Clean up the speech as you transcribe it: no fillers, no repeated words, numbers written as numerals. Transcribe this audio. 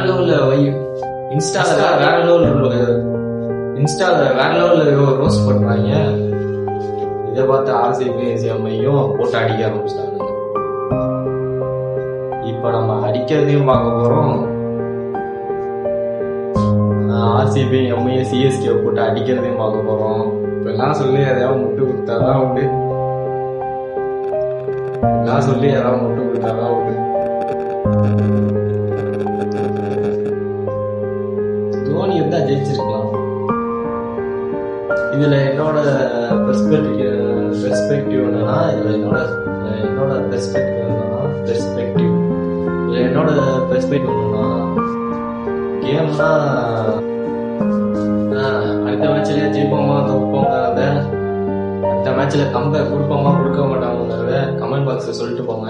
லெவல்ல இன்ஸ்டால வேற லெவல்ல ரோஸ்ட் பண்றாங்க. இதை பார்த்து ஆர்சிபி சிஎம்ஐயும் போட்டு அடிக்க ஆரம்பிச்சிட்டாங்க. இப்ப நம்ம அடிக்கிறதையும் பார்க்க போறோம். ஆர்சிபி எம்ஐ சிஎஸ்கே போட்டு அடிக்கிறதையும் பார்க்க போறோம். இப்பெல்லாம் சொல்லி எதையாவது முட்டு கொடுத்தாதான் உண்டு. தோனி இருந்தா ஜெயிச்சிருக்கலாம். இதுல என்னோட பெர்ஸ்பெக்டிவ் என்னன்னா கேம்னா அடுத்த மேட்ச்லயே ஜெயிப்போமா தோப்போங்க, அடுத்த மேட்ச்ல கம்பேக் கொடுப்போமா கொடுக்க மாட்டாங்கிறத கமெண்ட் பாக்ஸ்ல சொல்லிட்டு போங்க.